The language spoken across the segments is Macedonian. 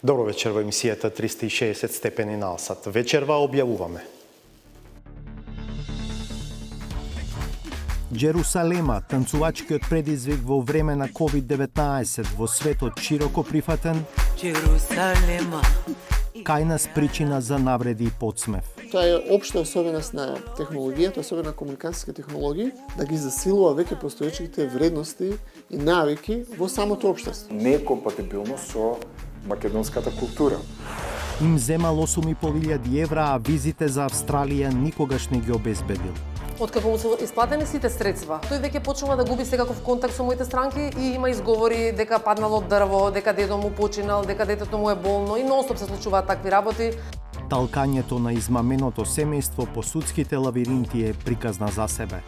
Добро вечер во емисијата 360 степени на Алсат. Вечерва објавуваме. Джерусалема, танцувачкиот предизвик во време на COVID-19 во светот широко прифатен. Джерусалема. Кај нас причина за навреди и подсмев. Тоа е општа особеност на технологијата, особено на комуникацијски технологии, да ги засилува веќе постоечките вредности и навики во самото општество. Не е компатибилно со македонската култура. Им земал 8.500 евра, а визите за Австралија никогаш не ги обезбедил. Откако му се исплатени сите средства, тој веќе почнува да губи секаков контакт со моите странки и има изговори дека паднало од дрво, дека дедо му починал, дека детето му е болно и нонстоп се случуваат такви работи. Талкањето на измаменото семејство по судските лавиринти е приказна за себе.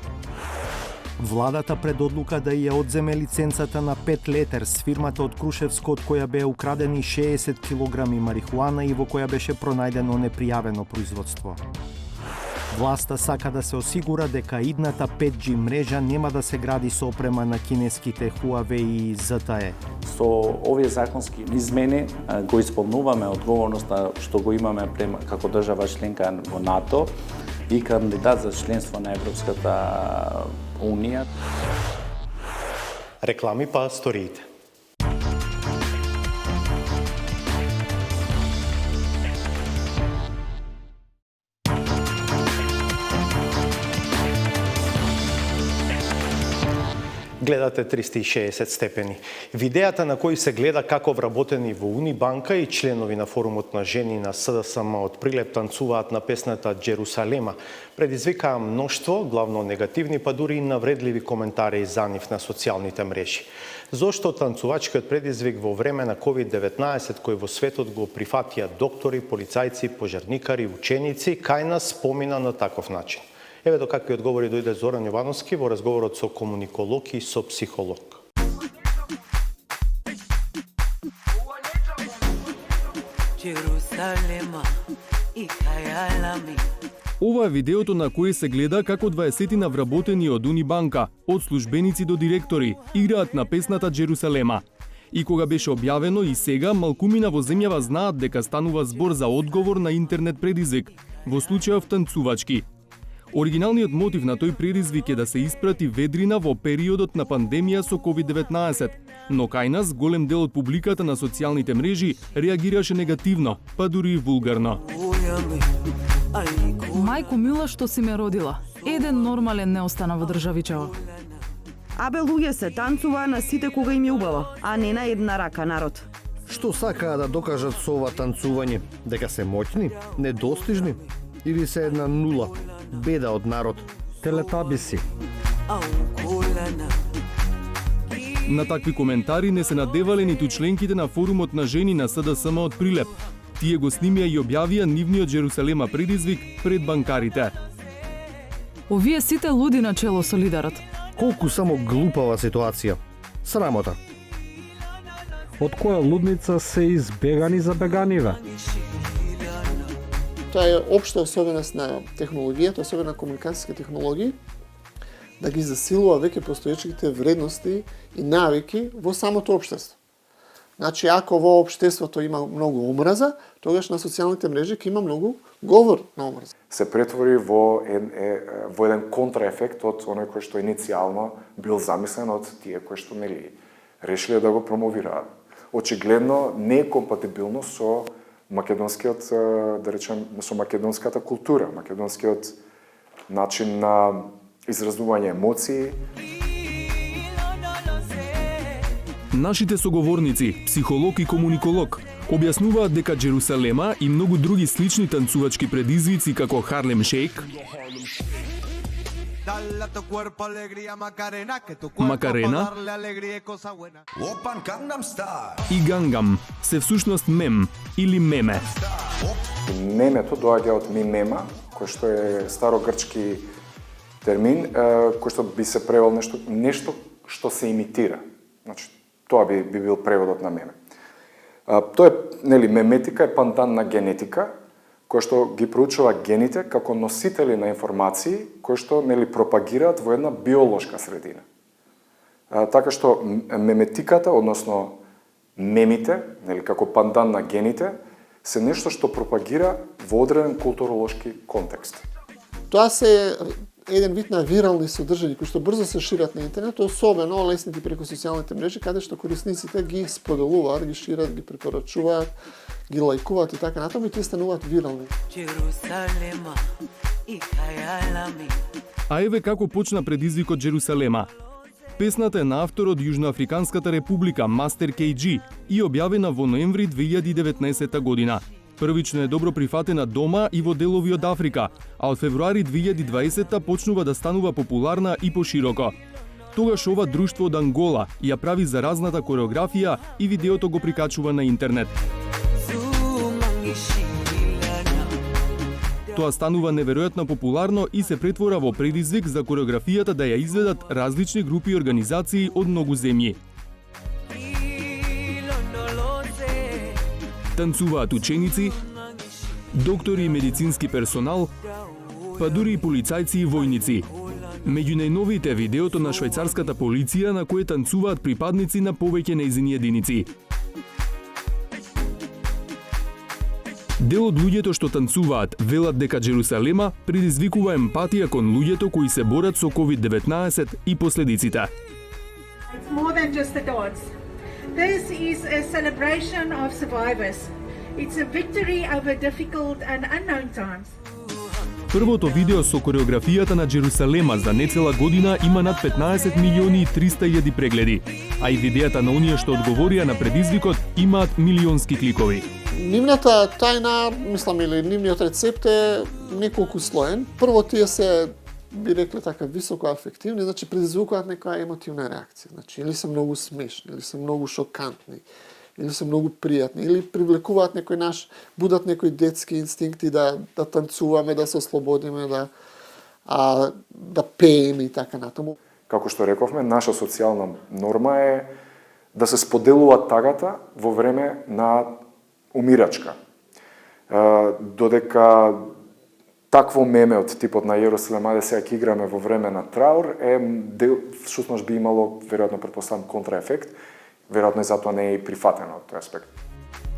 Владата пред одлука да ја одземе лиценцата на 5 летер с фирмата од Крушевско од која беа украдени 60 килограми марихуана и во која беше пронајдено непријавено производство. Власта сака да се осигура дека идната 5G мрежа нема да се гради со опрема на кинеските Huawei и ZTE. Со овие законски измени го исполнуваме одговорноста што го имаме како држава членка во НАТО и кандидат за членство на Европската Унија. Реклами па сториите. Гледате 360 степени. Видеата на кој се гледа како вработени во Унибанка и членови на форумот на жени на СДСМ од Прилеп танцуваат на песната Джерусалема предизвикаа мноштво, главно негативни, па дури и навредливи коментари за нив на социјалните мрежи. Зошто танцувачкиот предизвик во време на COVID-19 кој во светот го прифатија доктори, полицајци, пожарникари, ученици, кај нас помина на таков начин? Еве до какви одговори дојде Зоран Јовановски во разговорот со комуниколог и со психолог. Ова е видеото на кое се гледа како 20 вработени од Унибанка, од службеници до директори, играат на песната Джерусалема. И кога беше објавено и сега, малкумина во земјава знаат дека станува збор за одговор на интернет предизвик, во случајов танцувачки. Оригиналниот мотив на тој предизвик е да се испрати ведрина во периодот на пандемија со COVID-19, но кај нас голем дел од публиката на социјалните мрежи реагираше негативно, па дури и вулгарно. Мајко мила, што си ме родила. Еден нормален не остана во државичава. Абе, луѓе се танцуваа на сите кога им е убаво, а не на една рака народ. Што сакаа да докажат со ова танцување? Дека се моќни, недостижни или се една нула, беда од народ? Телетабиси. На такви коментари не се надевале ниту членките на форумот на жени на СДСМ од Прилеп. Тие го снимија и објавија нивниот Джерусалема предизвик пред банкарите. Овие сите луди на чело со лидерот. Колку само глупава ситуација. Срамота. Од која лудница се избегани за беганиве? Тоа е општа особеност на технологијата, особено на комуникацијски технологии, да ги засилува веќе постоечките вредности и навики во самото општество. Значи, ако во општеството има многу омраза, тогаш на социјалните мрежи ќе има многу говор на омраза. Се претвори во еден контраефект од оној кој што иницијално бил замислен од тие кои што решиле да го промовираат. Очигледно не е компатибилно со македонскиот, да речем, со македонската култура, македонскиот начин на изразување емоции. Нашите соговорници, психолог и комуниколог, објаснуваат дека Джерусалема и многу други слични танцувачки предизвици како Харлем Шейк, Макарена и Гангам се всушност мем или меме. Мемето доаѓа од мимема, кој што е старогрчки термин, кој што би се превел нешто што се имитира. Значи, тоа би бил преводот на меме. Тоа е, меметика е пандан на генетика, кој што ги проучува гените како носители на информации кои што пропагираат во една биолошка средина. Така што меметиката, односно мемите, нели, како пандан на гените, се нешто што пропагира во одреден културолошки контекст. Тоа се еден вид на вирални содржања кои што брзо се шират на интернет, особено леснити преку социјалните мрежи, каде што корисниците ги споделуваат, ги шират, ги препорачуваат, ги лајкуваат и така натаму и тие стануваат вирални. Jerusalema и хајалами. А еве како почна предизвикот Джерусалема. Песната е на автор од Јужноафриканската република Мастер KG и објавена во ноември 2019 година. Првично е добро прифатена дома и во делови од Африка, а од февруари 2020 почнува да станува популарна и пошироко. Тогаш ова друштво од Ангола ја прави заразната кореографија и видеото го прикачува на интернет. Тоа станува неверојатно популарно и се претвора во предизвик за кореографијата да ја изведат различни групи и организации од многу земји. Танцуваат ученици, доктори и медицински персонал, па дури и полицајци и војници. Меѓу најновите е видеото на швајцарската полиција на кое танцуваат припадници на повеќе нејзини единици. Дел од луѓето што танцуваат велат дека Джерусалема предизвикува емпатија кон луѓето кои се борат со COVID-19 и последиците. It's more than just a dance. This is a celebration of survivors. It's a victory over difficult and unknown times. Првото видео со кореографијата на Джерусалема за нецела година има над 15 милиони и 300.000 прегледи, а и видеата на оние што одговорија на предизвикот имаат милионски кликови. Нивната тајна, мислам, или нивниот рецепт е неколку слоен. Прво, тие се, би рекле така, високо афективни, значи предизвикуваат некоја емотивна реакција. Значи, или се многу смешни, или се многу шокантни, или се многу пријатни, или привлекуваат некој наш, будат некои детски инстинкти да танцуваме, да се ослободиме, да пееме и така натаму. Како што рековме, наша социјална норма е да се споделува тагата во време на умирачка. Додека такво меме од типот на Јерусалем, ајде сега ќе играме во време на траур, всушност би имало, веројатно претпоставам, контраефект, веројатно и затоа не е и прифатено од тој аспект.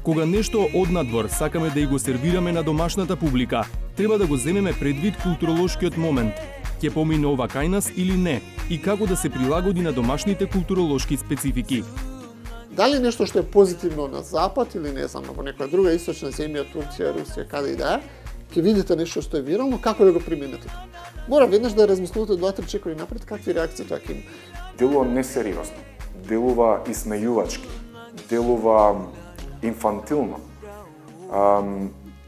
Кога нешто однадвор сакаме да и го сервираме на домашната публика, треба да го земеме предвид културолошкиот момент. Ќе помине ова кај нас или не, и како да се прилагоди на домашните културолошки специфики. Дали нешто што е позитивно на запад или не знам, во некоја друга источна земја, Турција, Русија, каде и да е, ќе видите нешто што е вирално, како да го применете тоа. Мора веднаш да размислувате 2-3 чекори напред какви реакции тоа ќе има. Делува несериозно, делува исмејувачки, делува инфантилно.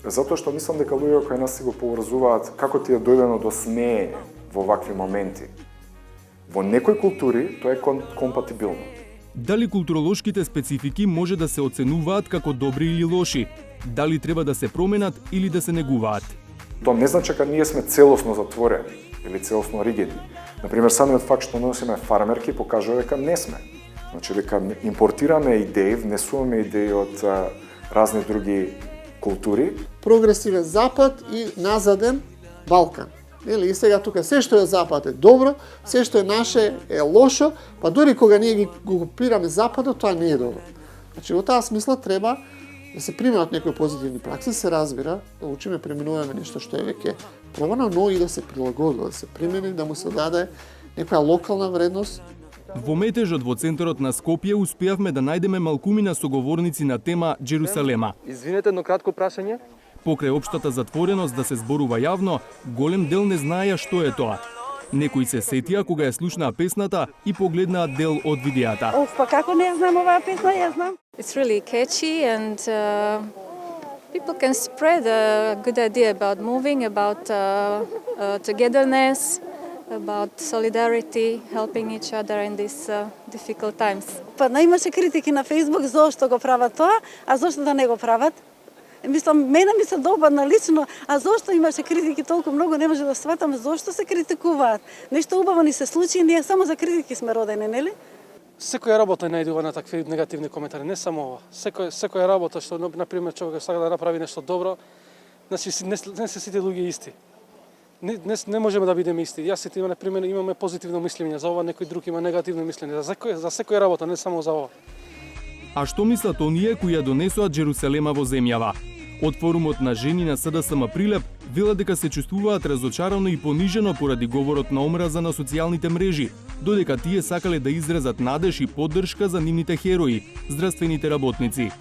Затоа што мислам дека луѓе кои нас си го поврзуваат како ти е дојдено до смеење во вакви моменти. Во некои култури тоа е компатибилно. Дали културолошките специфики може да се оценуваат како добри или лоши? Дали треба да се променат или да се негуваат? Тоа не значи дека ние сме целосно затворени или целосно ригидни. Например, самиот факт што носиме фармерки покажува дека не сме. Значи дека импортираме идеи, внесуваме идеи од разни други култури. Прогресивен Запад и назаден Балкан. И сега тука се што е Запад е добро, се што е наше е лошо, па дури кога ние го копираме Западот, тоа не е добро. Значи во таа смисла треба да се применат некои позитивни пракси, се разбира, да учиме преминуваме нешто што е веќе пробано, но и да се прилагодува, да се примени, да му се даде некоја локална вредност. Во метежот во центарот на Скопје успеавме да најдеме малкумина соговорници на тема Джерусалема. Извинете, но кратко прашање. Покрај општата затвореност да се зборува јавно, голем дел не знаеја што е тоа. Некои се сетија кога ја слушнаа песната и погледнаа дел од видеата. Па како не знам оваа песна, ја знам. It's really catchy and people can spread a good idea about moving, about togetherness, about solidarity, helping each other in these difficult times. Па имаше критики на Facebook зошто го прават тоа, а зошто да не го прават? Мислам, мене ми се допадна лично, а зошто имаше критики толку многу, не може да сватам зошто се критикуваат. Нешто убаво ни се случи, ние само за критики сме родени, нели? Секоја работа најдува на такви негативни коментари, не само ова. Секоја работа што, например, човек сака да направи нешто добро, значи не се сите луѓе исти. Не можеме да бидеме исти. Јас сите например имаме позитивно мислење за ова, некој друг има негативно мислење за секоја работа, не само за ова. А што мислат оние кои ја донесоа Джерусалема во земјава? Од форумот на жени на СДСМ Прилеп велат дека се чувствуваат разочарано и понижено поради говорот на омраза на социјалните мрежи, додека тие сакале да изразат надеж и поддршка за нивните херои, здравствените работници.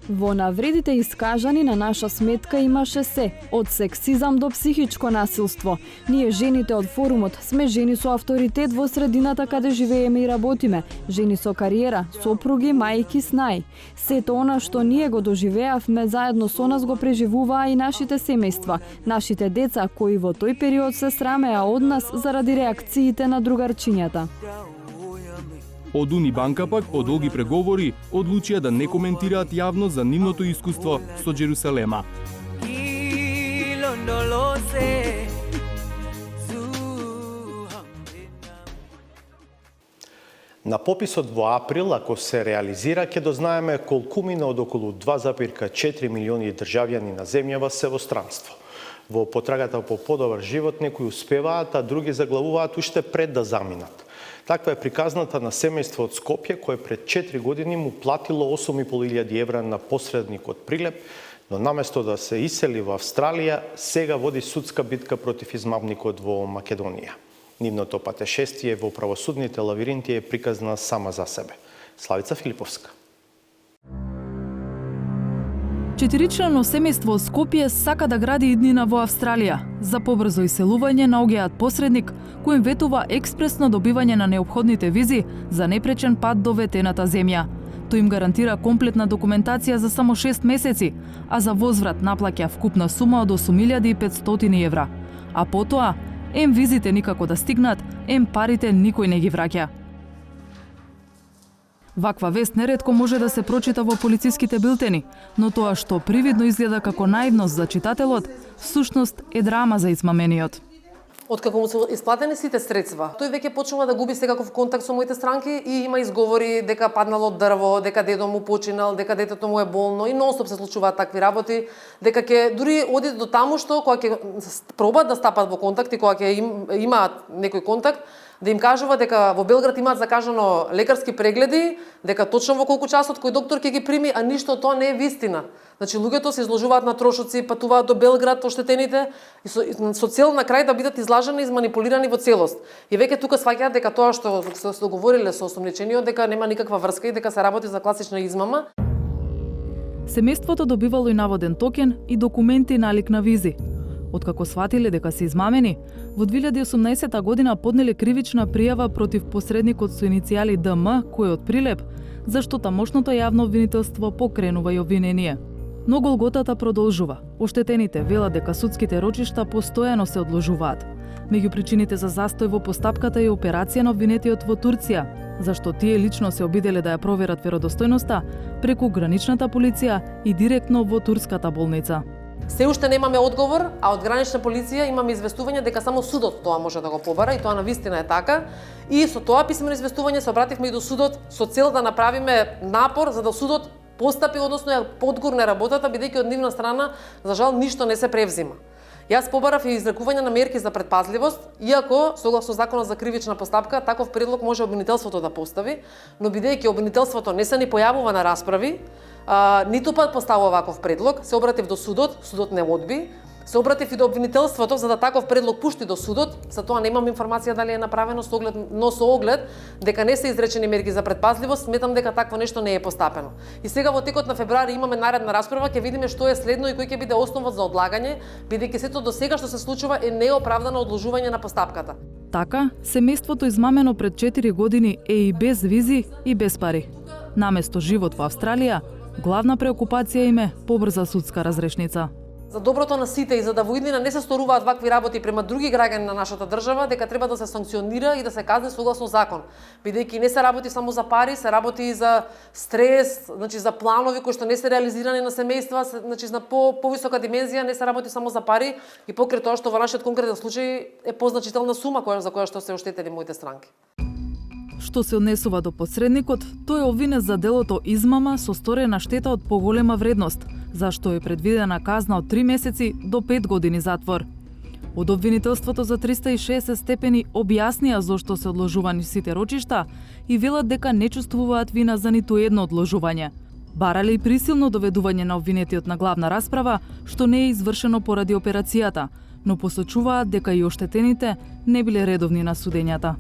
Во навредите искажани на наша сметка имаше се, од сексизам до психичко насилство. Ние жените од форумот сме жени со авторитет во средината каде живееме и работиме, жени со кариера, сопруги, мајки, снај. Сето она што ние го доживеавме заедно со нас го преживуваа и нашите семејства, нашите деца кои во тој период се срамеа од нас заради реакциите на другарчињата. Од Унибанка пак, по долги преговори, одлучија да не коментираат јавно за нивното искуство со Джерусалема. На пописот во април, ако се реализира, ќе дознаеме колкумина од околу 2,4 милиони државјани на земјава се во странство. Во потрагата по подобар живот некои успеваат, а други заглавуваат уште пред да заминат. Таква е приказната на семејство од Скопје, кое пред 4 години му платило 8.500 евра на посредник од Прилеп, но наместо да се исели во Австралија, сега води судска битка против измамникот во Македонија. Нивното патешествие во правосудните лавиринти е приказна сама за себе. Славица Филиповска. Четиричлено семејство од Скопје сака да гради иднина во Австралија. За побрзо иселување наоѓаат посредник кој им ветува експресно добивање на неопходните визи за непречен пат до ветената земја. Тој им гарантира комплетна документација за само 6 месеци, а за возврат наплаќа вкупна сума од 8.500 евра. А потоа, ем визите никако да стигнат, ем парите никој не ги враќа. Ваква вест неретко може да се прочита во полициските билтени, но тоа што привидно изгледа како наивност за читателот, всушност е драма за измамениот. Откако му се исплатени сите средства, тој веќе почнува да губи секаков контакт со моите странки и има изговори дека паднало од дрво, дека дедо му починал, дека детето му е болно и нонстоп се случуваат такви работи, дека ќе дури оди до таму што кога ќе пробаат да стапат во контакт и кога ќе имаат некој контакт, да им кажува дека во Белград имаат закажано лекарски прегледи, дека точно во колку часот кој доктор ќе ги прими, а ништо тоа не е вистина. Значи луѓето се изложуваат на трошоци, патуваат до Белград оштетените и со цел на крај да бидат излажани и изманипулирани во целост. И веќе тука сваќаат дека тоа што се договориле со осомничениот дека нема никаква врска и дека се работи за класична измама. Семејството добивало и наводен токен и документи налик на визи. Откако сватиле дека се измамени, во 2018 година поднеле кривична пријава против посредникот со иницијали ДМ, кој е од Прилеп, зашто тамошното јавно обвинителство покренува и обвинение. Но голготата продолжува. Оштетените велат дека судските рочишта постојано се одложуваат. Меѓу причините за застој во постапката е операција на обвинетиот во Турција, зашто тие лично се обиделе да ја проверат веродостојноста преку граничната полиција и директно во турската болница. Се уште немаме одговор, а од гранична полиција имаме известување дека само судот тоа може да го побара и тоа навистина е така. И со тоа писмено известување се обративме и до судот со цел да направиме напор за да судот постапи, односно ја подгурне работата, бидејќи од нивна страна, за жал, ништо не се превзима. Јас побарав и изрекување на мерки за предпазливост, иако, согласно законот за кривична постапка, таков предлог може обвинителството да постави, но бидејќи обвинителството не се ни појавува на расправи, ниту пат поставува ваков предлог, се обратив до судот, судот не одби, се обратив и до обвинителството за да таков предлог пушти до судот, за тоа немам информација дали е направено со оглед, но со оглед дека не се изречени мерки за предпазливост, сметам дека такво нешто не е постапено. И сега во текот на февруари имаме наредна расправа, ќе видиме што е следно и кој ќе биде основот за одлагање, бидејќи сето до сега што се случува е неоправдано одложување на постапката. Така, семејството измамено пред 4 години е и без визи и без пари. Наместо живот во Австралија, главна преокупација им е побрза судска разрешница. За доброто на сите и за да во иднина не се сторуваат вакви работи према други граѓани на нашата држава, дека треба да се санкционира и да се казни согласно закон. Бидејќи не се работи само за пари, се работи и за стрес, значи за планови кои што не се реализирани на семејства, значи на повисока димензија, не се работи само за пари и покрај тоа што во нашиот конкретен случај е позначителна сума за која што се оштетени моите странки. Што се однесува до посредникот, тој е обвинет за делото измама со сторена штета од поголема вредност, зашто е предвидена казна од 3 месеци до 5 години затвор. Од обвинителството за 360 степени објаснија зошто се одложувани сите рочишта и велат дека не чувствуваат вина за ниту едно одложување. Барале и присилно доведување на обвинетиот на главна расправа, што не е извршено поради операцијата, но посочуваат дека и оштетените не биле редовни на судењата.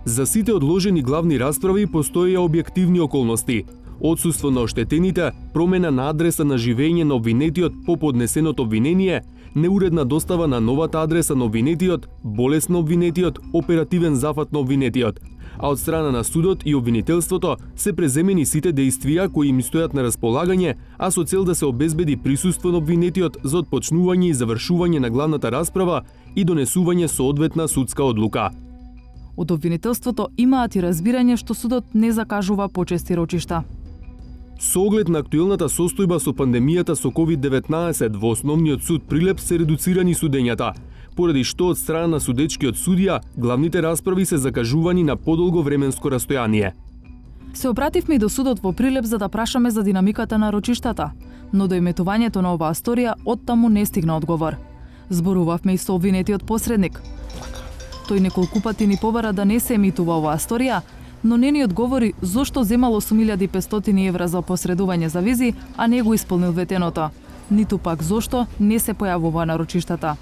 За сите одложени главни расправи постоеја објективни околности. Отсуство на оштетените, промена на адреса на живење на обвинетиот по поднесеното обвинение, неуредна достава на новата адреса на обвинетиот, болест на обвинетиот, оперативен зафат на обвинетиот. А од страна на судот и обвинителството се преземени сите дејствија кои им стојат на располагање, а со цел да се обезбеди присуство на обвинетиот за отпочнување и завршување на главната расправа и донесување соодветна судска одлука. Од обвинителството имаат и разбирање што судот не закажува почести рочишта. Со оглед на актуелната состојба со пандемијата со COVID-19 во Основниот суд Прилеп се редуцирани судењата, поради што од страна на судечкиот судија главните расправи се закажувани на подолго временско растојание. Се обративме и до судот во Прилеп за да прашаме за динамиката на рочиштата, но до иметувањето на оваа сторија оттаму не стигна одговор. Зборувавме и со обвинетиот посредник. Тој неколку пати ни побара да не се емитува оваа сторија, но не ни одговори зошто земал 8500 евра за посредување за визи, а не го исполнил ветеното. Ниту пак зошто не се појавува на рочиштата.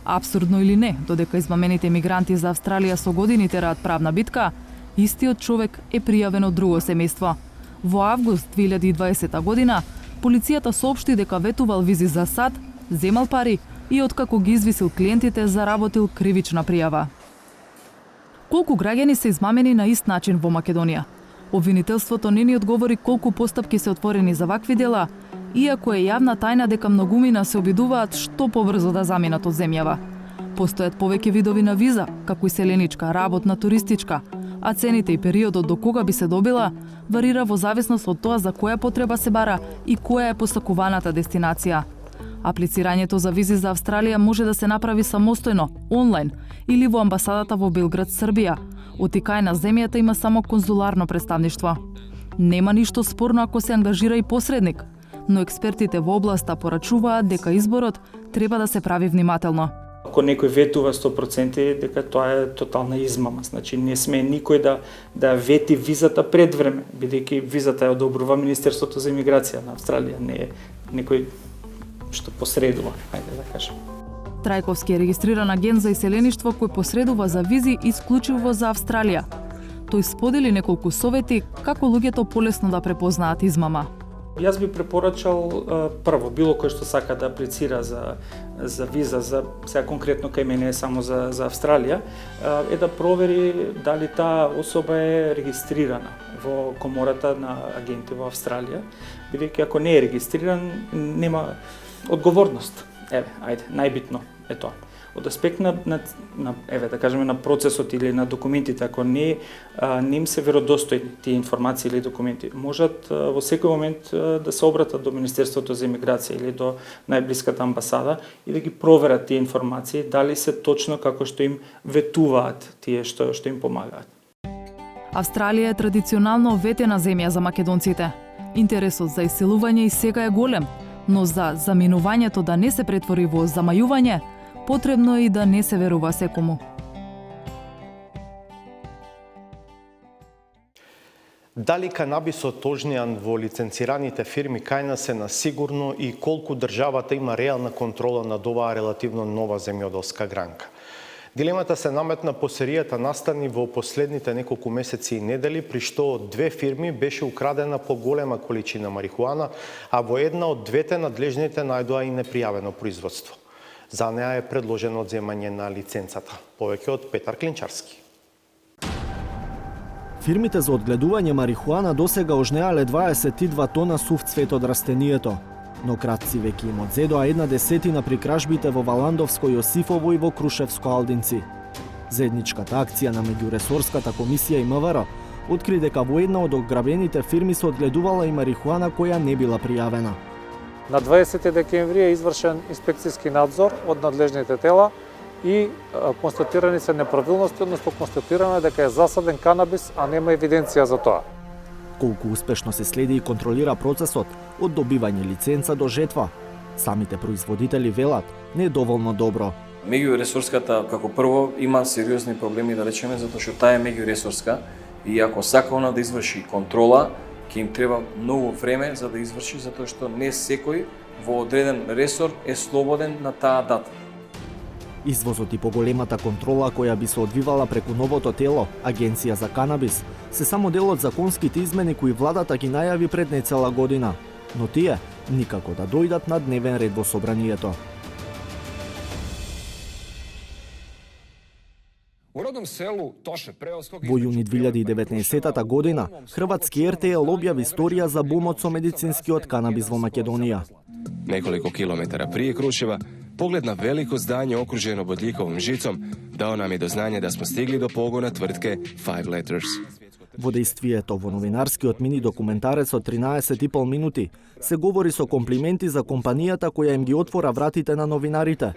Апсурдно или не, додека измамените мигранти за Австралија со години тераат правна битка, истиот човек е пријавен од друго семејство. Во август 2020 година, полицијата соопшти дека ветувал визи за сад, земал пари и откако ги извисил клиентите, заработил кривична пријава. Колку граѓани се измамени на ист начин во Македонија? Обвинителството не ни одговори колку постапки се отворени за вакви дела, иако е јавна тајна дека многумина се обидуваат што побрзо да заминат од земјава. Постојат повеќе видови на виза, како и селеничка, работна, туристичка, а цените и периодот до кога би се добила варира во зависност од тоа за која потреба се бара и која е посакуваната дестинација. Аплицирањето за визи за Австралија може да се направи самостојно, онлайн или во амбасадата во Белград, Србија. Од икај на земјата има само конзуларно представништво. Нема ништо спорно ако се ангажира и посредник, но експертите во областа порачуваат дека изборот треба да се прави внимателно. Ако некој ветува 100% дека тоа е тотална измама, значи не сме никој да вети визата пред време, бидејќи визата ја одобрува Министерството за имиграција на Австралија, не е некој што посредува, ајде да кажем. Трајковски е регистриран агент за иселеништво кој посредува за визи исклучиво за Австралија. Тој сподели неколку совети како луѓето полесно да препознаат измама. Јас би препорачал прво, било кој што сака да аплицира за виза, за сега конкретно кај мене е само за Австралија, е да провери дали таа особа е регистрирана во комората на агенти во Австралија, бидејќи ако не е регистриран, нема одговорност. Еве, ајде, најбитно е тоа. Од аспект на еве да кажеме на процесот или на документите, ако не им се веродостојни тие информации или документи, можат во секој момент да се обратат до Министерството за имиграција или до најблиската амбасада и да ги проверат тие информации дали се точно како што им ветуваат тие што им помагаат. Австралија е традиционално ветена земја за македонците. Интересот за иселување и сега е голем, но за заминувањето да не се претвори во замајување, потребно е и да не се верува секому. Дали канабисот тожниан во лиценцираните фирми кај нас е на сигурно и колку државата има реална контрола над оваа релативно нова земјоделска гранка? Дилемата се наметна по серијата настани во последните неколку месеци и недели, при што од две фирми беше украдена поголема количина марихуана, а во една од двете надлежните најдоа и непријавено производство. За неа е предложено одземање на лиценцата. Повеќе од Петар Клинчарски. Фирмите за одгледување марихуана досега ожнеале 22 тона сув цвет од растението, но кратци веќе им одзедоа 1/10 при кражбите во Валандовско, Јосифово и во Крушевско Алдинци. Заедничката акција на меѓуресорската комисија и МВР откри дека во една од ограбените фирми се одгледувала и марихуана која не била пријавена. На 20 декември е извршен инспекцијски надзор од надлежните тела и констатирани се неправилности, односно констатирано е дека е засаден канабис, а нема евиденција за тоа. Колку успешно се следи и контролира процесот од добивање лиценца до жетва, самите производители велат не е доволно добро. Меѓуресурската, како прво, има сериозни проблеми, да речеме, затоа што таа е меѓуресурска и ако сака она да изврши контрола, ќе им треба многу време за да изврши, затоа што не секој во одреден ресор е слободен на таа дата. Извозот и поголемата контрола која би се одвивала преку новото тело, Агенција за канабис, се само дел од законските измени кои владата ги најави пред нецела година, но тие никако да дојдат на дневен ред во собранието. Во јуни 2019 година, хрватски РТЛ објави историја за бумот со медицинскиот канабис во Македонија. Nekoliko kilometara prije Kruševa, pogled na veliko zdanje okruženo bodljikovom žicom dao nam je do znanja da smo stigli do pogona tvrtke Five Letters. Во действието во новинарскиот мини документарец од 13,5 минути се говори со комплименти за компанијата која им ги отвора вратите на новинарите.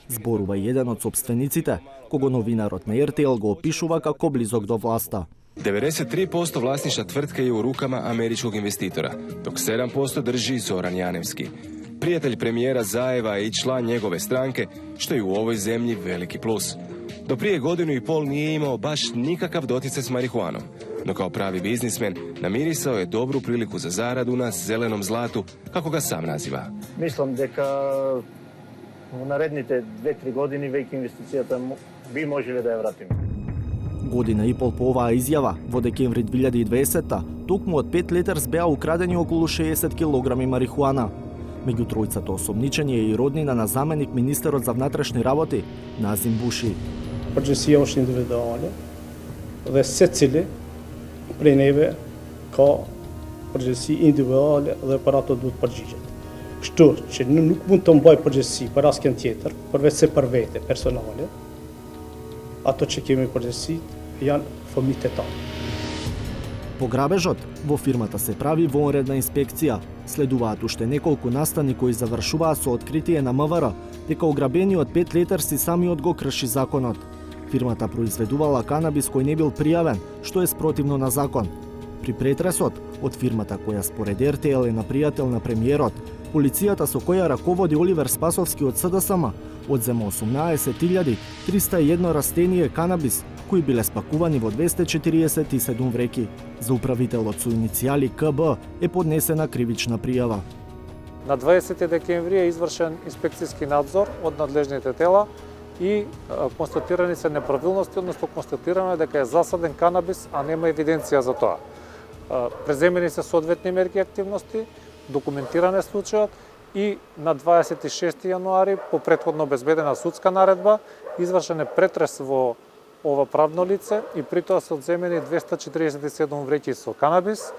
Зборува и еден од собствениците, кого новинарот на РТЛ го опишува како близок до власта. 93% vlasništva tvrtke je u rukama američkog investitora, dok 7% drži Zoran Janevski. Prijatelj premijera Zajeva i član njegove stranke, što je u ovoj zemlji veliki plus. Do prije 1,5 godina nije imao baš nikakav doticaj s marihuanom, no kao pravi biznismen namirisao je dobru priliku za zaradu na zelenom zlatu, kako ga sam naziva. Mislim дека во наредните 2-3 години веќе инвестицијата би можеле да ја вратиме. Година и пол по оваа изјава, во декември 2020-та, токму од 5 Letters беа украдени околу 60 килограми марихуана. Меѓу тројцата осомничени е и роднина на заменик министерот за внатрешни работи, Назим Буши. Përgjësia është individuale dhe secili prej neve ka përgjësi individuale dhe për ato duhet përgjigjet. Kështu që nuk mund të mbaj përgjësi për asnjë tjetër, përveç se për vete personale. Ato që kemi përgjësi janë fëmijët e tanë. По грабежот, во фирмата се прави вонредна инспекција. Следуваат уште неколку настани кои завршуваат со откритие на МВР дека ограбениот 5 Letters и самиот го крши законот. Фирмата произведувала канабис кој не бил пријавен, што е спротивно на закон. При претресот од фирмата која според РТЛ е на пријател на премиерот, полицијата со која раководи Оливер Спасовски од СДСМ одзема 18.301 растение канабис кои биле спакувани во 247 вреки. За управителот со иницијали КБ е поднесена кривична пријава. На 20 декември е извршен инспекцијски надзор од надлежните тела и констатирани се неправилности, односно констатирано е дека е засаден канабис, а нема евиденција за тоа. Преземени се соодветни мерки и активности, документиран е случајот и на 26 јануари по претходно обезбедена судска наредба извршен е претрес во ова правно лице и при тоа се одземени 247 вреќи со канабис,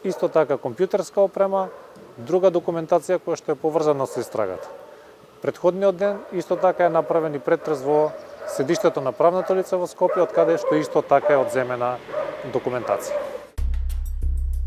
исто така компјутерска опрема, друга документација која што е поврзана со истрагата. Претходниот ден исто така е направен и претрес во седиштето на правното лице во Скопје, од каде што исто така е одземена документација.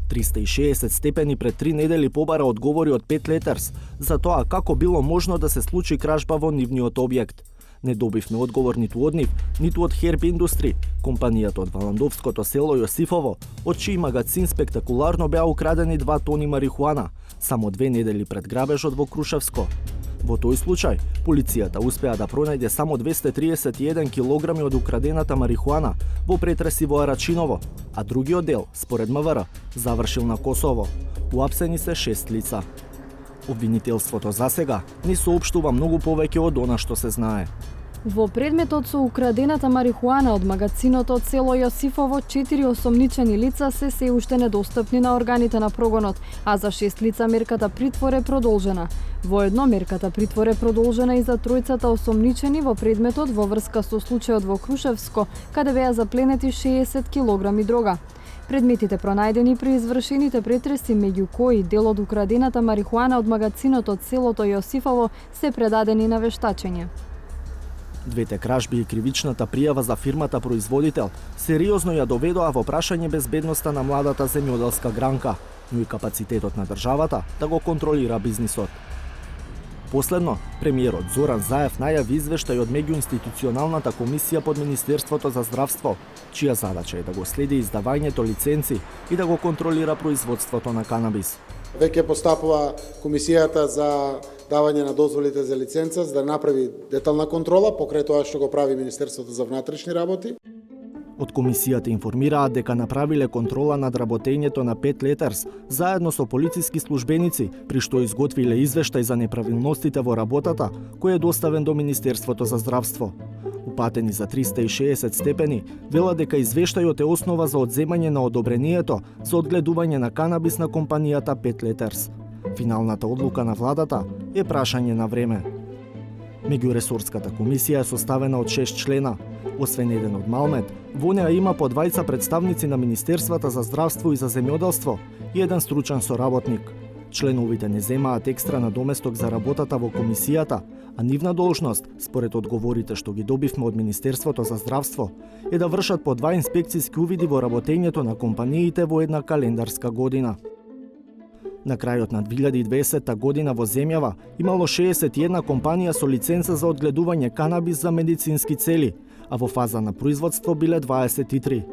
360 степени пред 3 недели побара одговори од 5 Letters за тоа како било можно да се случи кражба во нивниот објект. Не добивме одговор ниту од нив, ниту од Herb Industry, компанијата од Валандовското село Јосифово, од чиј магазин спектакуларно беа украдени 2 тони марихуана, само 2 недели пред грабежот во Крушевско. Во тој случај, полицијата успеа да пронајде само 231 килограми од украдената марихуана во претреси во Арачиново, а другиот дел, според МВР, завршил на Косово. Уапсени се 6 лица. Обвинителството засега не соопштува многу повеќе од она што се знае. Во предметот со украдената марихуана од магазинот од село Јосифово, 4 осомничени лица се уште недостапни на органите на прогонот, а за 6 лица мерката притвор е продолжена. Воедно мерката притвор е продолжена и за тројцата осомничени во предметот во врска со случајот во Крушевско, каде беа запленети 60 килограми дрога. Предметите пронајдени при извршените претреси, меѓу кои дел од украдената марихуана од магазинот од селото Јосифово, се предадени на вештачење. Двете кражби и кривичната пријава за фирмата производител сериозно ја доведоа во прашање безбедноста на младата земјоделска гранка, но и капацитетот на државата да го контролира бизнисот. Последно, премиерот Зоран Заев најави извештај од меѓуинституционалната комисија под Министерството за здравство, чија задача е да го следи издавањето лиценци и да го контролира производството на канабис. Веќе постапува комисијата за давање на дозволите за лиценца, за да направи детална контрола покрај тоа што го прави Министерството за внатрешни работи. Од комисијата информираат дека направиле контрола над работењето на 5 Letters заедно со полициски службеници, при што изготвиле извештај за неправилностите во работата, кој е доставен до Министерството за здравство. Упатени за 360 степени, велат дека извештајот е основа за одземање на одобрението за одгледување на канабис на компанијата 5 Letters. Финалната одлука на владата е прашање на време. Меѓуресорската комисија е составена од 6 члена. Освен еден од Малмет, во неа има по двајца представници на Министерствата за здравство и за земјоделство и еден стручен соработник. Членовите не земаат екстра надоместок за работата во комисијата, а нивна должност, според одговорите што ги добивме од Министерството за здравство, е да вршат по 2 инспекцијски увиди во работењето на компаниите во една календарска година. На крајот на 2020 година во земјава имало 61 компанија со лиценца за одгледување канабис за медицински цели, а во фаза на производство биле 23.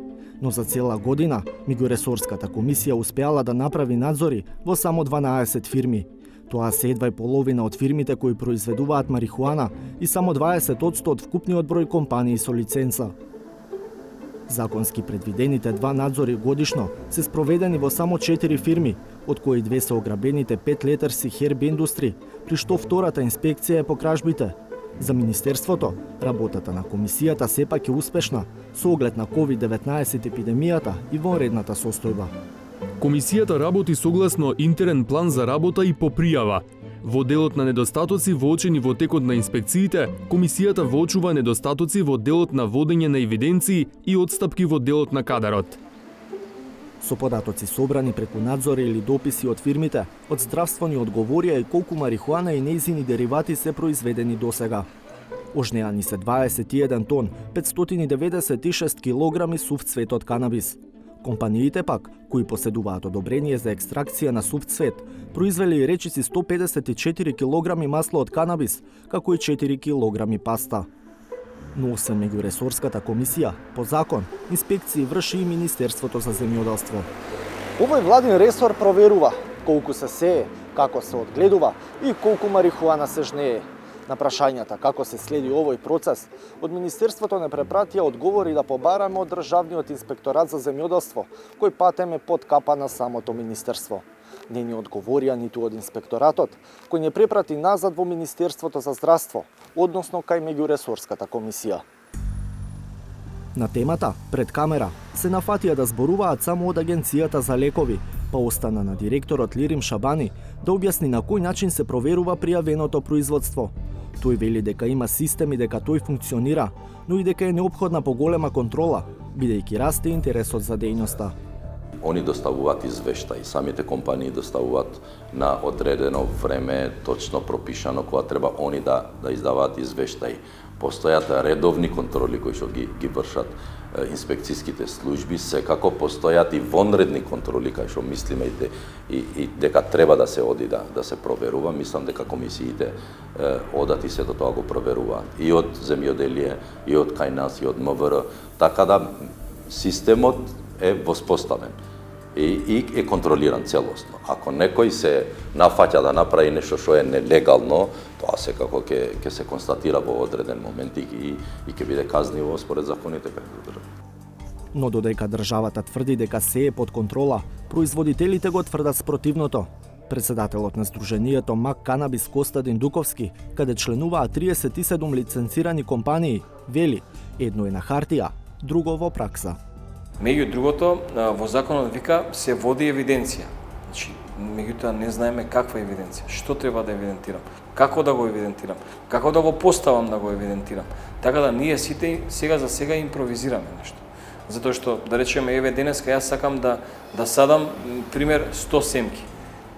Но за цела година Меѓуресорската комисија успеала да направи надзори во само 12 фирми. Тоа се едва половина од фирмите кои произведуваат марихуана и само 20% од вкупниот број компании со лиценца. Законски предвидените 2 надзори годишно се спроведени во само 4 фирми, од кои 2 се ограбените 5 Letters и Herb Industry, при што втората инспекција е по кражбите. За Министерството, работата на комисијата сепак е успешна, со оглед на COVID-19 епидемијата и вонредната состојба. Комисијата работи согласно интерен план за работа и по пријава. Во делот на недостатоци воочени во текот на инспекциите, комисијата воочува недостатоци во делот на водење на евиденции и отстапки во делот на кадарот. Со податоци собрани преку надзори или дописи од фирмите, од здравство ни одговорија и колку марихуана и нејзини деривати се произведени досега. Ожнеани се 21 тон, 596 килограми сув цвет од канабис. Компаниите пак, кои поседуваат одобрение за екстракција на сув цвет, произвели речиси 154 килограми масло од канабис, како и 4 килограми паста. Но освен Меѓуресорската комисија, по закон, инспекции врши и Министерството за земјоделство. Овој владин ресор проверува колку се сее, како се одгледува и колку марихуана се жнее. На прашањата како се следи овој процес, од Министерството не препратија одговори да побараме од Државниот инспекторат за земјоделство, кој патеме под капа на самото Министерство. Не ни одговорија ниту од инспекторатот, кој не препрати назад во Министерството за здравство, односно кај Меѓуресорската комисија. На темата, пред камера, се нафатија да зборуваат само од Агенцијата за лекови, па остана на директорот Лирим Шабани да објасни на кој начин се проверува пријавеното производство. Тој вели дека има систем и дека тој функционира, но и дека е неопходна поголема контрола, бидејќи расте интересот за дејноста. Они доставуваат извештај, самите компании доставуваат на одредено време, точно пропишано кога треба они да издаваат извештај. Постојат редовни контроли кои што ги вршат инспекцијските служби, секако постојат и вонредни контроли кај што мислиме и дека треба да се оди да се проверува. Мислам дека комисиите одат и се до тоа го проверуваат. И од земјоделие, и од кај нас, и од МВР, така да системот е воспоставен и е контролиран целосно. Ако некој се нафаќа да направи нешто што е нелегално, тоа секако ќе се констатира во одреден момент и ќе биде казниво според законите кај држава. Но додека државата тврди дека се е под контрола, производителите го тврдат спротивното. Председателот на Сдруженијето Мак Канабис Костадин Дуковски, каде членуваат 37 лиценцирани компании, вели, едно е на хартија, друго во пракса. Меѓу другото, во законот вика се води евиденција. Значи, меѓутоа не знаеме каква евиденција, што треба да евидентирам, како да го евидентирам, како да го поставам да го евидентирам. Така да ние сите сега за сега импровизираме нешто. Затоа што, да речеме, еве денеска јас сакам да садам, пример, 100 семки.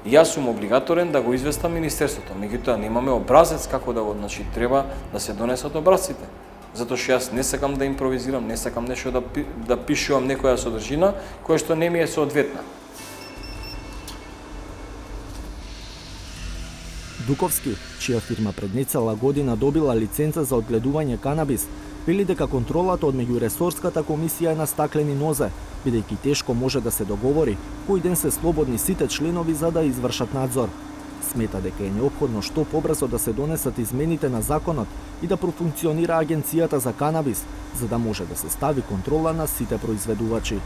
Јас сум облигаторен да го известам Министерството, меѓутоа немаме образец како да го, значи треба да се донесат образците. Затоа што јас не сакам да импровизирам, не сакам нешто да пишувам некоја содржина која што не ми е соодветна. Дуковски, чија фирма пред нецела година добила лиценца за одгледување канабис, вели дека контролата од Меѓуресорската комисија е на стаклени нозе, бидејќи тешко може да се договори кој ден се слободни сите членови за да извршат надзор. Смета дека е неопходно што побрзо да се донесат измените на законот и да профункционира агенцијата за канабис, за да може да се стави контрола на сите произведувачи.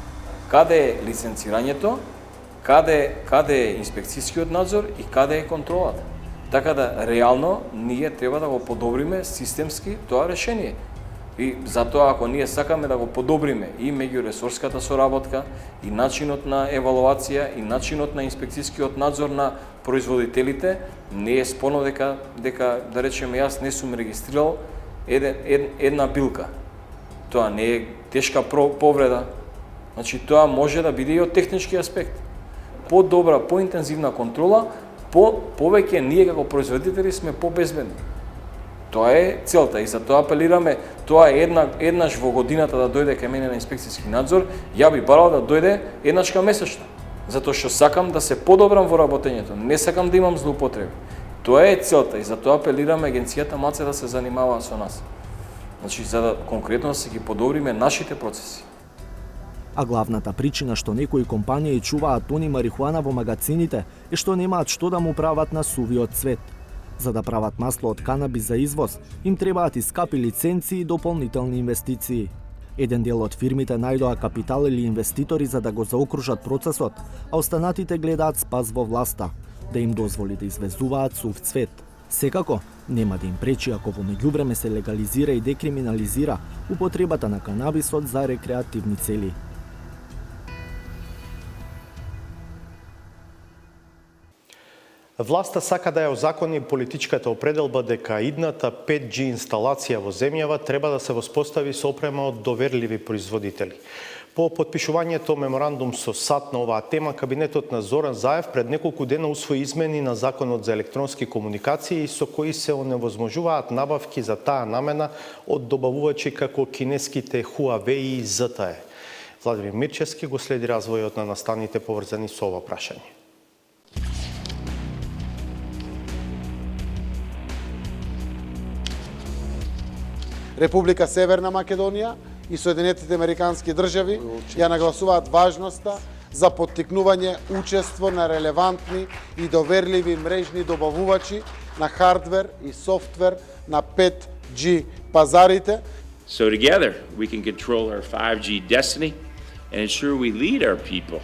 Каде е лиценцирањето, каде е инспекцијскиот надзор и каде е контролата. Така да реално ние треба да го подобриме системски тоа решение. И затоа ако ние сакаме да го подобриме и меѓуресорската соработка, и начинот на евалуација, и начинот на инспекцијскиот надзор на производителите, не е спорно дека да речеме јас не сум регистрирал една билка. Тоа не е тешка повреда. Значи тоа може да биде и од технички аспект. По-добра, поинтензивна контрола, повеќе ние како производители сме побезбедни. Тоа е целта и затоа апелираме, тоа е еднаш во годината да дојде кај мене на инспекцијски надзор, ја би барал да дојде еднашка месечно. Затоа што сакам да се подобрам во работењето, не сакам да имам злоупотреби. Тоа е целта и затоа апелираме агенцијата МАЦЕ да се занимава со нас. Значи за да конкретно да се ги подобриме нашите процеси. А главната причина што некои компанији чуваат тони марихуана во магацините е што немаат што да му прават на сувиот цвет. За да прават масло од канабис за извоз, им требаат и скапи лиценци и дополнителни инвестиции. Еден дел од фирмите најдоа капитал или инвеститори за да го заокружат процесот, а останатите гледаат спас во власта, да им дозволи да извезуваат сув цвет. Секако, нема да им пречи ако во меѓувреме се легализира и декриминализира употребата на канабисот за рекреативни цели. Власта сака да ја озакони политичката определба дека идната 5G инсталација во земјава треба да се воспостави со опрема од доверливи производители. По потпишувањето меморандум со САД на оваа тема, кабинетот на Зоран Заев пред неколку дена усвои измени на Законот за електронски комуникации со кои се оневозможуваат набавки за таа намена од добавувачи како кинеските Huawei и ZTE. Владимир Мирчевски го следи развојот на настаните поврзани со ова прашање. Република Северна Македонија и Соединетите Американски држави ја нагласуваат важноста за поттикнување учество на релевантни и доверливи мрежни добавувачи на хардвер и софтвер на 5G пазарите. So together we can control our 5G destiny and ensure we lead our people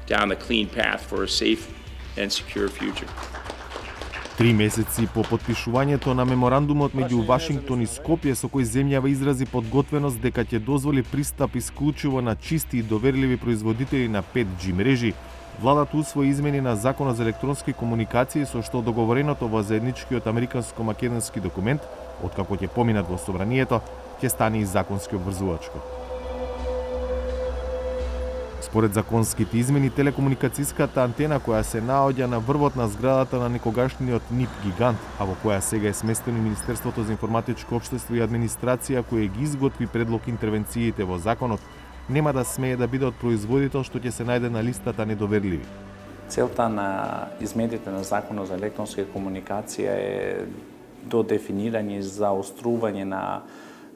down the clean path for a safe and secure future. 3 месеци по потпишувањето на меморандумот меѓу Вашингтон и Скопје со кој земјава изрази подготвеност дека ќе дозволи пристап исклучиво на чисти и доверливи производители на 5G мрежи, владата усвои измени на Законот за електронски комуникации со што договореното во заедничкиот американско-македонски документ, откако ќе поминат во собранието, ќе стане и законски обврзувачко. Според законските измени, телекомуникацијската антена која се наоѓа на врвот на зградата на некогашниот НИП гигант, а во која сега е сместено Министерството за информатичко општество и администрација која ги изготви предлог интервенциите во законот, нема да смее да биде од производител што ќе се најде на листата недоверливи. Целта на измените на Законот за електронска комуникација е до дефинирање и заострување на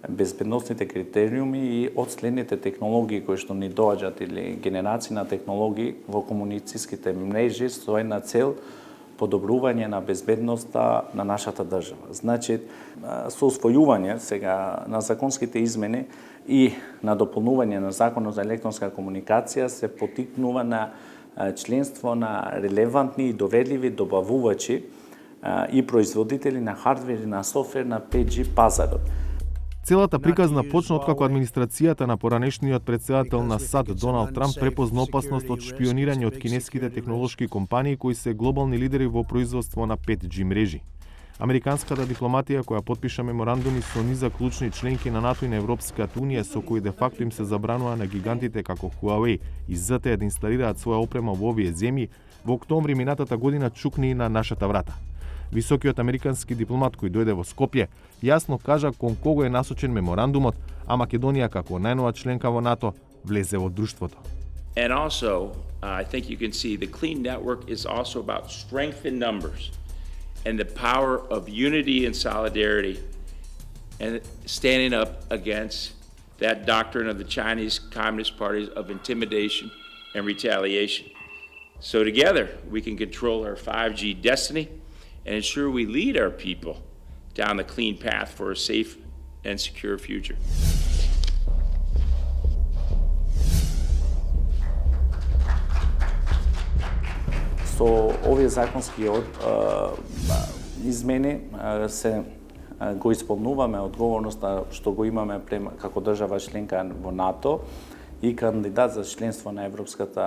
безбедносните критериуми и од следните технологии кои што ни доаѓаат или генерации на технологии во комунициските мрежи со една цел подобрување на безбедноста на нашата држава. Значи, со усвојување сега на законските измени и на дополнување на Законот за електронска комуникација се поттикнува на членство на релевантни и доверливи добавувачи и производители на хардвер и на софтвер на 5G пазарот. Целата приказна почна откако администрацијата на поранешниот претседател на САД Доналд Трамп препозна опасност од шпионирање од кинеските технолошки компании кои се глобални лидери во производство на 5G мрежи. Американската дипломатија која потпиша меморандуми со низа клучни членки на НАТО и на Европската унија со кои де факто им се забранува на гигантите како Huawei и ZTE да инсталираат своја опрема во овие земји, во октомври минатата година чукни и на нашата врата. Високиот американски дипломат кој дојде во Скопје јасно кажа кон кого е насочен меморандумот, а Македонија како најнова членка во НАТО влезе во друштвото. And also, I think you can see the Clean Network is also about strength in numbers and the power of unity and solidarity and standing up against that doctrine of the Chinese Communist parties of intimidation and retaliation. So together, we can control our 5G destiny and ensure we lead our people down the clean path for a safe and secure future. Со овие законски измени се го исполнуваме одговорноста што го имаме како држава членка во НАТО и кандидат за членство на Европската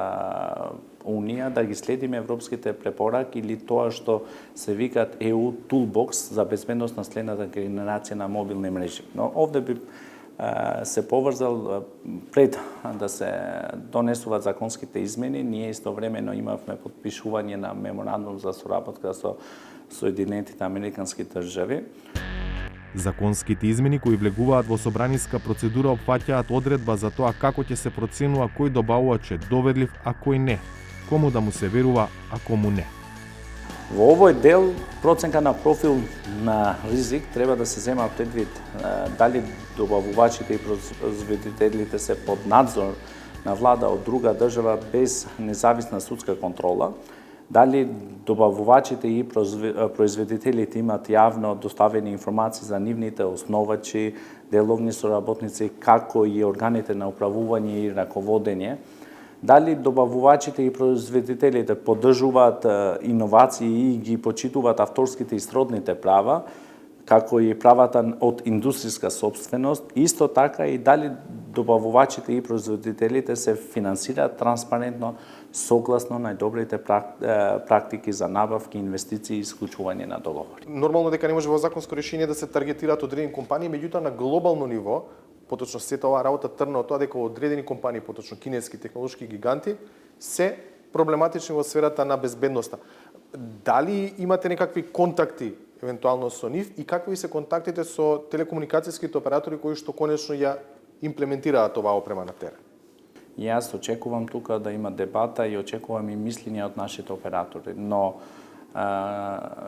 Унија, да ги следиме европските препораки или тоа што се викаат EU Toolbox за безбедност на следната генерација на мобилни мрежи. Но овде би се поврзал пред да се донесуваат законските измени, ние истовремено имавме подпишување на меморандум за соработка со Соединетите Американски држави. Законските измени кои влегуваат во собраниска процедура опфаќаат одредба за тоа како ќе се проценува кој добавувач е доверлив, а кој не, кому да му се верува, а кому не. Во овој дел проценка на профил на ризик треба да се зема предвид дали добавувачите и производителите се под надзор на влада од друга држава без независна судска контрола, дали добавувачите и производителите имаат јавно доставени информации за нивните основачи, деловни соработници, како и органите на управување и раководење, дали добавувачите и производителите поддржуваат иновации и ги почитуваат авторските и сродните права, како и правата од индустријска собственост, исто така и дали добавувачите и производителите се финансираат транспарентно согласно најдобрите практики за набавки, инвестиции и исклучување на договори. Нормално дека не може во законско решение да се таргетираат одредени компании, меѓутоа на глобално ниво, поточно сета оваа работа тргна од тоа дека одредени компании, поточно кинески технолошки гиганти, се проблематични во сферата на безбедноста. Дали имате некакви контакти евентуално со нив и какви се контактите со телекомуникацијските оператори кои што конечно ја имплементираат оваа опрема на терен? Јас очекувам тука да има дебата и очекувам и мислење од нашите оператори, но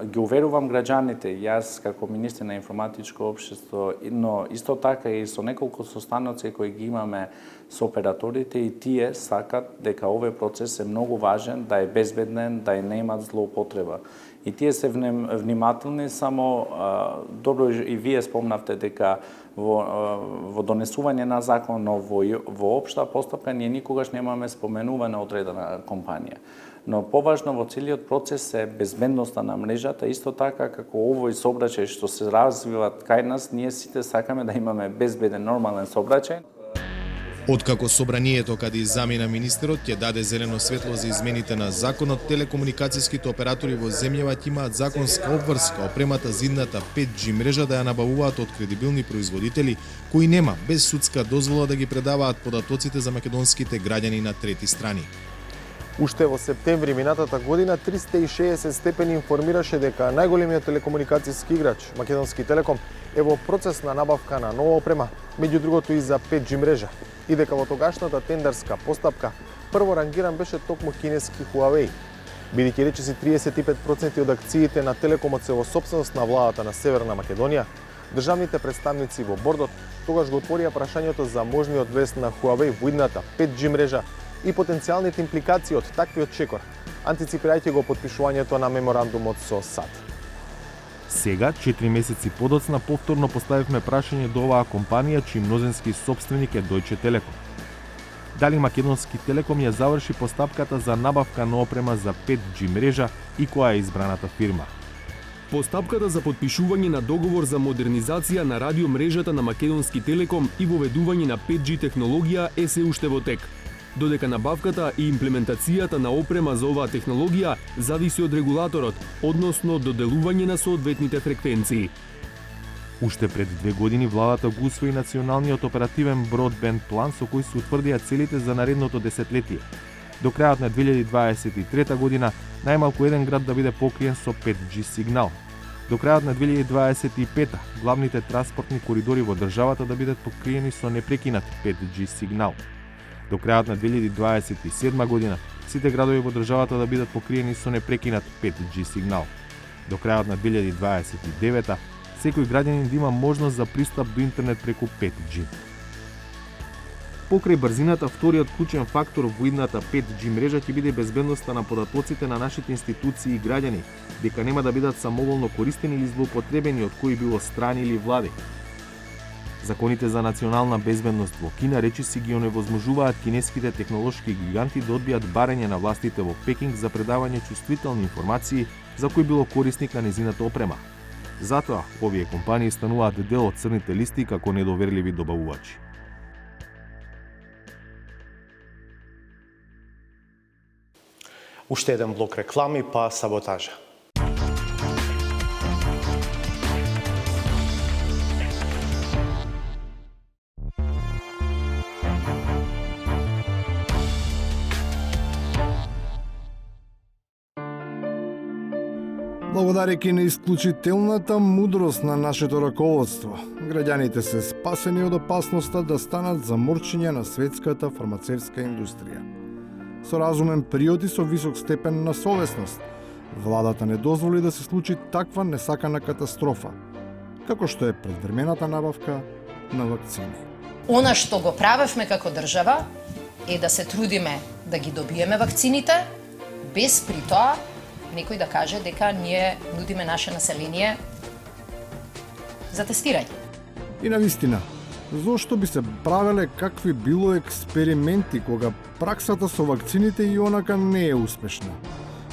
ги уверувам граѓаните, јас како министер на информатичко општество, но исто така и со неколку состаноци кои ги имаме со операторите и тие сакат дека овој процес е многу важен, да е безбеден, да не имат злоупотреба. И тие се внимателни, само добро и вие спомнавте дека во донесување на закон, но во општа постапка ние никогаш немаме споменувана одредена компанија. Но поважно во целиот процес е безбедноста на мрежата, исто така како овој сообраќај што се развиваат кај нас, ние сите сакаме да имаме безбеден, нормален сообраќај. Откако собранието каде замина министерот ќе даде зелено светло за измените на законот, телекомуникацијските оператори во земјава ќе имаат законска обврска опремата зидната 5G мрежа да ја набавуваат од кредибилни производители кои нема без судска дозвола да ги предаваат податоците за македонските граѓани на трети страни. Уште во септември минатата година 360 степени информираше дека најголемиот телекомуникацијски играч, Македонски Телеком, е во процес на набавка на нова опрема, меѓу другото и за 5G мрежа, и дека во тогашната тендерска постапка прво рангиран беше токму кинески Huawei. Бидејќи речиси 35% од акциите на Телекомот се во сопственост на владата на Северна Македонија, државните представници во бордот тогаш го отворија прашањето за можниот влез на Huawei во идната 5G мрежа и потенцијалните импликации од таквиот чекор, антиципирајќи го потпишувањето на меморандумот со САД. Сега, 4 месеци подоцна, повторно поставивме прашање до оваа компанија, чиј мнозински собственик е Deutsche Telekom. Дали Македонски Телеком ја заврши постапката за набавка на опрема за 5G мрежа и која е избраната фирма? Постапката за подпишување на договор за модернизација на радиомрежата на Македонски Телеком и воведување на 5G технологија е се уште во тек, додека набавката и имплементацијата на опрема за оваа технологија зависи од регулаторот, односно доделување на соодветните фреквенции. Уште пред 2 години владата го усвои националниот оперативен бродбенд план со кој се утврдија целите за наредното десетлетие. До крајот на 2023 година најмалку еден град да биде покриен со 5G сигнал. До крајот на 2025 главните транспортни коридори во државата да бидат покриени со непрекинат 5G сигнал. До крајот на 2027 година сите градови во државата да бидат покриени со непрекинат 5G сигнал. До крајот на 2029 секој граѓанин да има можност за пристап до интернет преку 5G. Покрај брзината, вториот клучен фактор во идната 5G мрежа ќе биде безбедноста на податоците на нашите институции и граѓани, дека нема да бидат самоволно користени или злоупотребени од кои било страни или влади. Законите за национална безбедност во Кина речиси ги оневозможуваат кинеските технолошки гиганти да одбијат барање на властите во Пекинг за предавање чувствителни информации за кои било корисник на незината опрема. Затоа, овие компании стануваат дел од црните листи како недоверливи добавувачи. Уште еден блок реклами, па саботажа. Благодарејќи на исклучителната мудрост на нашето раководство, граѓаните се спасени од опасноста да станат заморчиња на светската фармацевтска индустрија. Со разумен период и со висок степен на совесност, владата не дозволи да се случи таква несакана катастрофа, како што е предвремената набавка на вакцини. Она што го правевме како држава е да се трудиме да ги добиеме вакцините, без при тоа некој да каже дека ние нудиме наше население за тестирање. И навистина, зошто би се правеле какви било експерименти кога праксата со вакцините и онака не е успешна?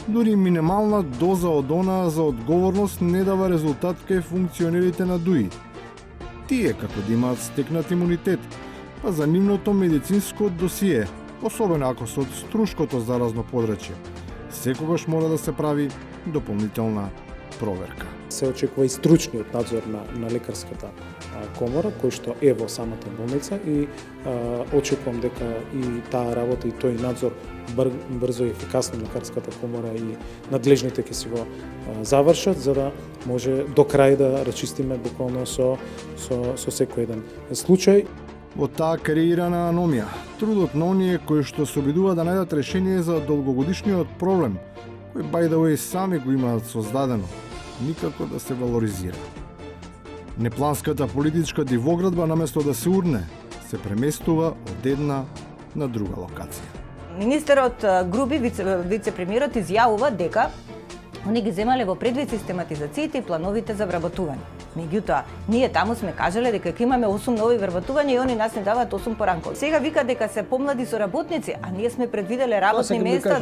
Дури минимална доза од онаа за одговорност не дава резултат кај функционерите на ДУИ. Тие како да имаат стекнат имунитет, па за нивното медицинско досие, особено ако се од струшкото заразно подречје, секогаш мора да се прави дополнителна проверка. Се очекува и стручниот надзор на лекарската комора, кој што е во самата болница и очекувам дека и таа работа и тој надзор брзо и ефикасно лекарската комора и надлежните ќе си го завршат, за да може до крај да рачистиме буквално со секој еден случај. Во таа креирана аномија, трудот на оние кои што се обидуваат да најдат решение за долгогодишниот проблем, кој by the way сами го имаат создадено, никако да се валоризира. Непланската политичка дивоградба наместо да се урне, се преместува од една на друга локација. Министерот Груби, вице-премиерот, изјавува дека они ги земале во предвид систематизациите и плановите за вработување. Меѓутоа, ние таму сме кажале дека ќе имаме 8 нови вработувања и они нас не даваат 8 поранкови. Сега вика дека се помлади соработници, а ние сме предвиделе работни места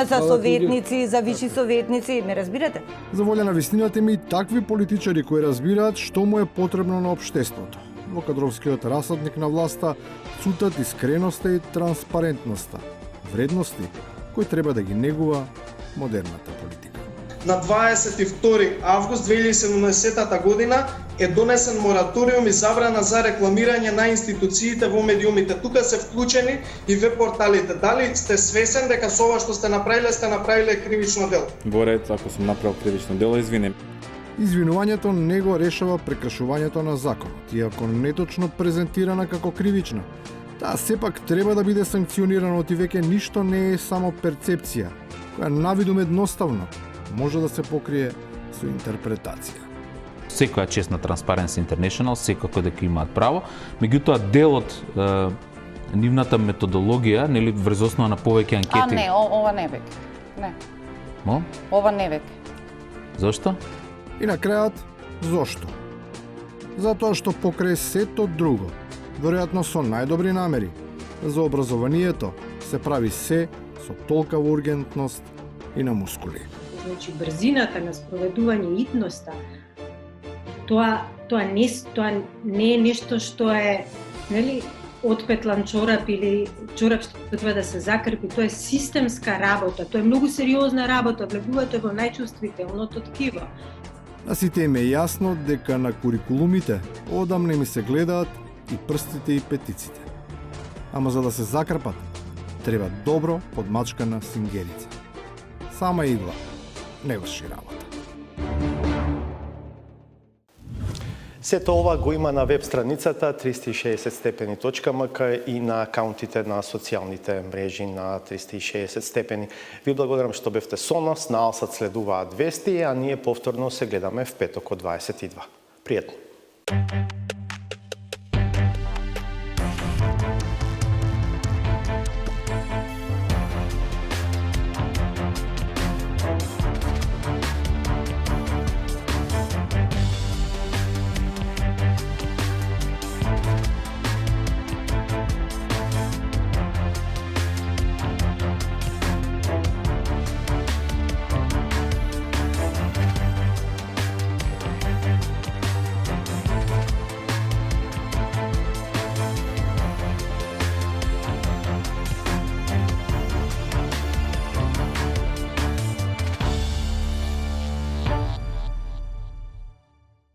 за советници, за виши советници, ме разбирате? За волја на вистината има и такви политичари кои разбираат што му е потребно на општеството. Во кадровскиот расадник на власта цутат искреноста и транспарентноста, вредности кои треба да ги негува модерната политика. На 22 август 2017 година е донесен мораториум и забрана за рекламирање на институциите во медиумите. Тука се вклучени и веб порталите. Дали сте свесен дека со ова што сте направиле кривично дело? Во ред, ако сум направил кривично дело, извинем. Извинувањето не го решава прекршувањето на законот, иако неточно презентирана како кривична. Таа сепак треба да биде санкционирана, оти веќе ништо не е само перцепција, која навидум едноставно може да се покрие со интерпретација. Секоја чест на Transparency International, секако дека имаат право, меѓутоа дел од нивната методологија, нели врз основа на повеќе анкети. Не, ова не веќе. Не. Мо? Ова не веќе. Зошто? И на крајот, зошто? Затоа што покрај сето друго, веројатно со најдобри намери, за образованието се прави се со толкава ургентност и на мускули. Значи, брзината на спроведување итноста, тоа не е нешто што е, нели, отпетлан чорап или чорап што треба да се закрпи, тоа е системска работа, тоа е многу сериозна работа, влегувате во најчувствителното ткиво. На сите им е јасно дека на курикулумите одамна им се гледаат и прстите и петиците. Ама за да се закрпат, треба добро подмачкана сингерица. Сама игла не врши работа. Сето ова го има на веб страницата 360stepeni.mk и на акаунтите на социјалните мрежи на 360 степени. Ви благодарам што бевте со нас, на Алсат следуваат вести, а ние повторно се гледаме в петок од 22. Пријатно!